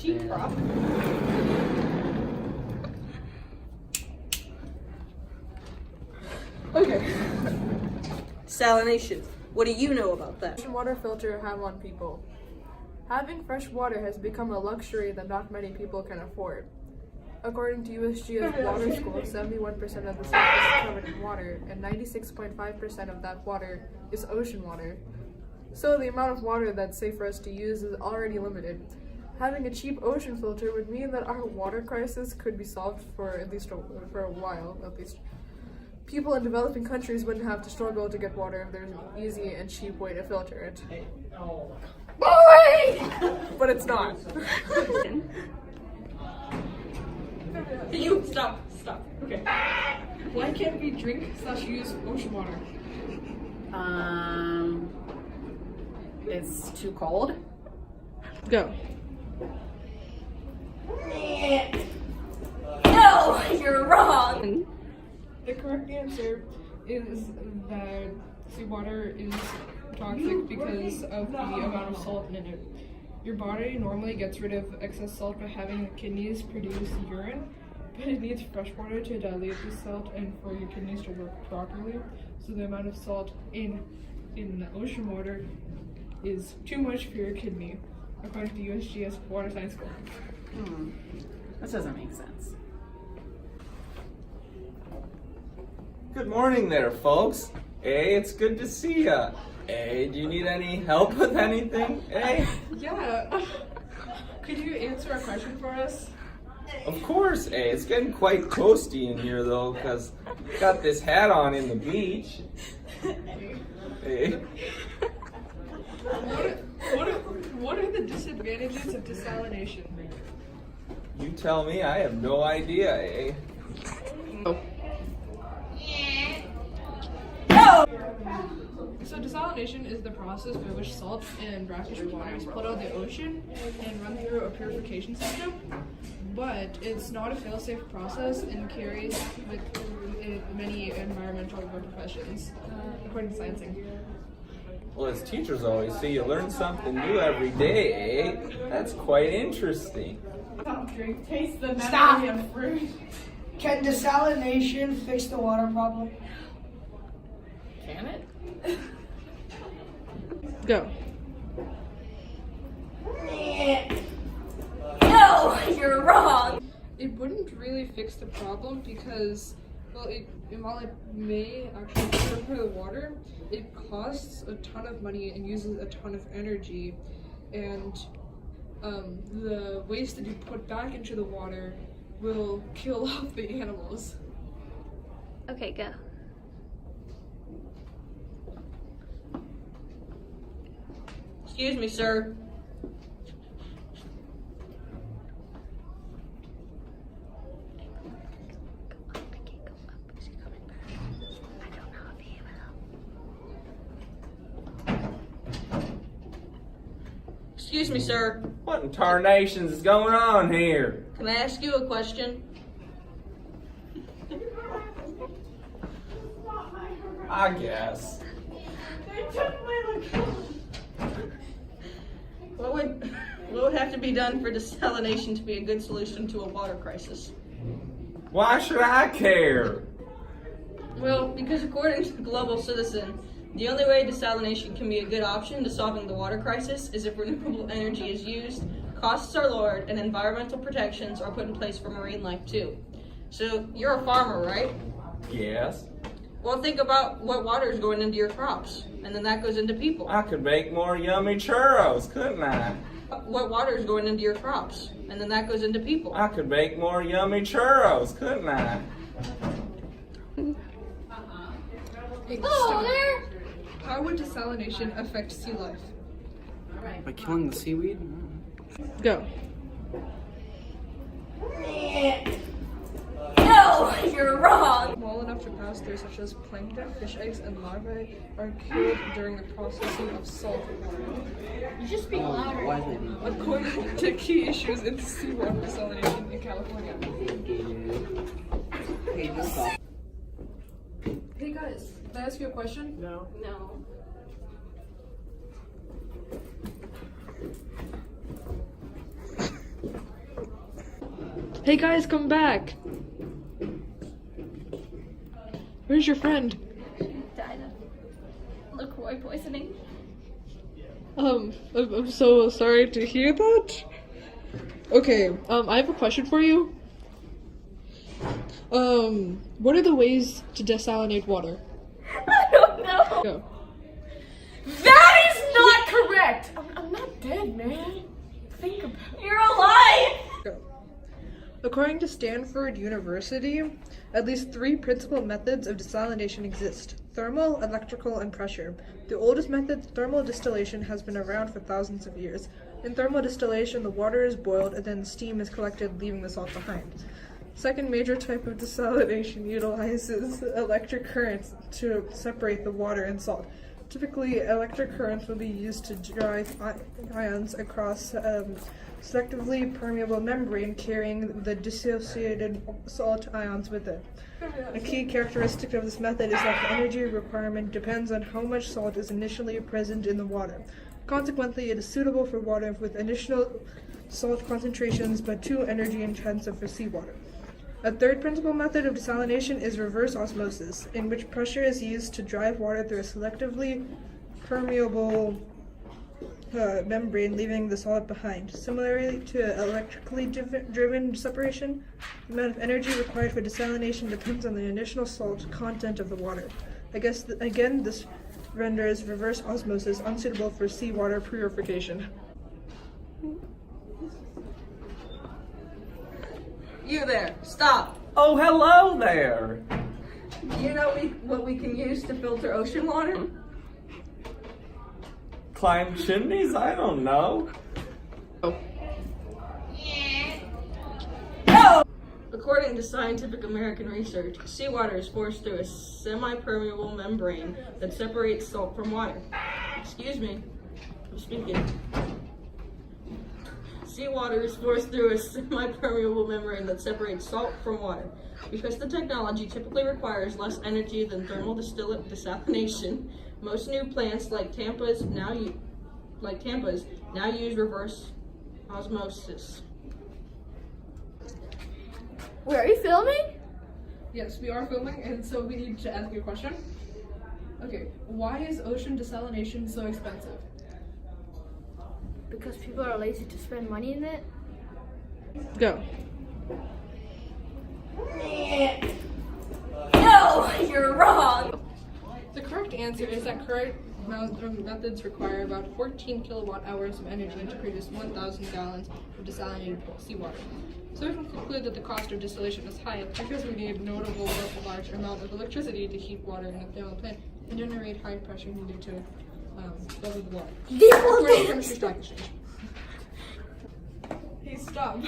cheap crop. Okay. Desalination. What do you know about that? Ocean water filter have on people. Having fresh water has become a luxury that not many people can afford. According to USGS Water School, 71% of the surface is covered in water, and 96.5% of that water is ocean water. So the amount of water that's safe for us to use is already limited. Having a cheap ocean filter would mean that our water crisis could be solved for at least for a while, at least. People in developing countries wouldn't have to struggle to get water if there's an easy and cheap way to filter it. But it's not. You stop. Okay. Why can't we drink/use ocean water? It's too cold. Go. No, you're wrong. The correct answer is that seawater is toxic because of the amount of salt in it. Your body normally gets rid of excess salt by having the kidneys produce urine, but it needs fresh water to dilute the salt and for your kidneys to work properly. So the amount of salt in the ocean water is too much for your kidney, according to the USGS Water Science School. That doesn't make sense. Good morning there, folks. Hey, it's good to see ya. Hey, do you need any help with anything? Hey? Yeah. Could you answer a question for us? Of course, hey. It's getting quite toasty in here, though, because got this hat on in the beach. Hey. What are the disadvantages of desalination? You tell me. I have no idea, eh? So desalination is the process by which salt and brackish water is pulled out of the ocean and run through a purification system. But it's not a fail-safe process and carries with it many environmental repercussions, according to sciencing. Well, as teachers always say, you learn something new every day, eh? That's quite interesting. Taste the Stop. memory of fruit. Can desalination fix the water problem? Can it? Go. No, you're wrong. It wouldn't really fix the problem because, well, while it may actually purify the water, it costs a ton of money and uses a ton of energy, and the waste that you put back into the water will kill off the animals. Okay, go. Excuse me, sir. Excuse me, sir. What in tarnations is going on here? Can I ask you a question? I guess. What would have to be done for desalination to be a good solution to a water crisis? Why should I care? Well, because according to Global Citizen, the only way desalination can be a good option to solving the water crisis is if renewable energy is used, costs are lowered, and environmental protections are put in place for marine life too. So you're a farmer, right? Yes. Well, think about what water is going into your crops, and then that goes into people. I could make more yummy churros, couldn't I? What water is going into your crops, and then that goes into people. I could make more yummy churros, couldn't I? How would desalination affect sea life? By killing the seaweed? Go. No, you're wrong. Small enough to pass through, such as plankton, fish eggs, and larvae, are killed during the processing of salt water. You just speak louder. Why is it? According to key issues in seawater desalination in California. Hey, just stop. Hey guys, can I ask you a question? No. No. Hey guys, come back. Where's your friend? Died of LaCroix poisoning. I'm so sorry to hear that. Okay, I have a question for you. What are the ways to desalinate water? I don't know. Go. That is not correct! I'm not dead, man. Think about it. You're alive! Go. According to Stanford University, at least 3 principal methods of desalination exist: thermal, electrical, and pressure. The oldest method, thermal distillation, has been around for thousands of years. In thermal distillation, the water is boiled and then steam is collected, leaving the salt behind. Second major type of desalination utilizes electric currents to separate the water and salt. Typically, electric currents will be used to drive ions across selectively permeable membrane, carrying the dissociated salt ions with it. A key characteristic of this method is that the energy requirement depends on how much salt is initially present in the water. Consequently, it is suitable for water with initial salt concentrations but too energy intensive for seawater. A third principal method of desalination is reverse osmosis, in which pressure is used to drive water through a selectively permeable membrane, leaving the salt behind. Similarly to electrically driven separation, the amount of energy required for desalination depends on the initial salt content of the water. Again, this renders reverse osmosis unsuitable for seawater purification. You there, stop. Oh, hello there. Do you know what we can use to filter ocean water? Climb chimneys? I don't know. According to Scientific American research, seawater is forced through a semi-permeable membrane that separates salt from water. Excuse me, I'm speaking. Seawater is forced through a semi-permeable membrane that separates salt from water. Because the technology typically requires less energy than thermal desalination, most new plants like Tampa's now use reverse osmosis. Wait, are you filming? Yes, we are filming, and so we need to ask you a question. Okay, why is ocean desalination so expensive? Because people are lazy to spend money in it. Go. No, you're wrong. The correct answer is that current methods require about 14 kilowatt hours of energy to produce 1,000 gallons of desalinated seawater. So we can conclude that the cost of distillation is high because we need notable large amount of electricity to heat water in a thermal plant and generate high pressure needed to bubble the water. According to Chemistry Stock Exchange. Hey, stop.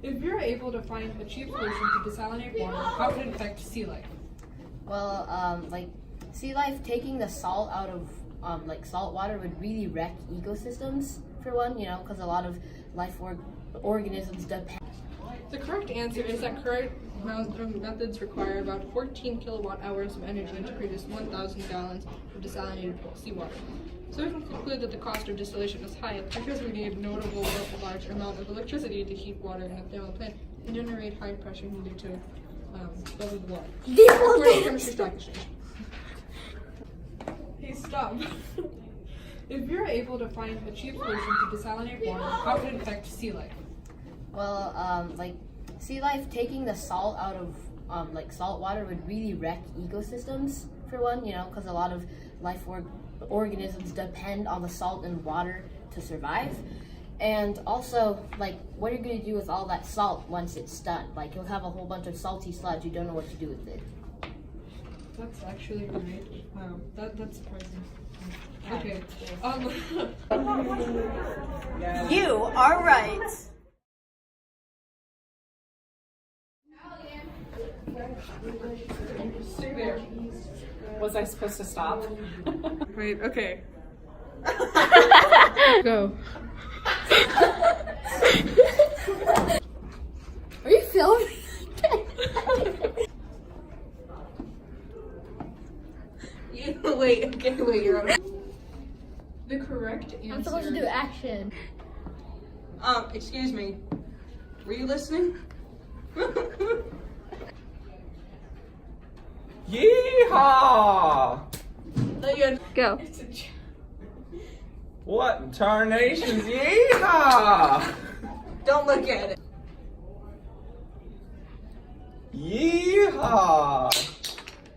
If you're able to find a cheap solution to desalinate water, how would it affect sea life? Well, like sea life, taking the salt out of like salt water would really wreck ecosystems for one, you know, because a lot of life organisms depend. The correct answer is that current methods require about 14 kilowatt hours of energy to produce 1,000 gallons of desalinated seawater. So we can conclude that the cost of distillation is high because we need notable large amount of electricity to heat water in a thermal plant and generate high pressure needed to bubble the water. According to Chemistry Stock Exchange. Hey, stop. If you're able to find a cheap solution to desalinate water, how would it affect sea life? Well, like sea life, taking the salt out of like salt water would really wreck ecosystems for one, you know, because a lot of life organisms depend on the salt and water to survive. And also, like, what are you going to do with all that salt once it's done? Like, you'll have a whole bunch of salty sludge. You don't know what to do with it. That's actually great. Wow, that's surprising. Okay. You are right. Stay there. Was I supposed to stop? Wait, okay. Go. Are you filming? Wait, you're on. The correct answer. I'm supposed to do action. Excuse me. Were you listening? Yeehaw! Go. What in tarnations? Yeehaw! Don't look at it. Yeehaw!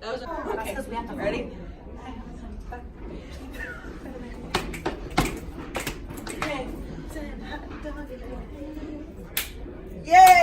That was okay. Ready? Yay!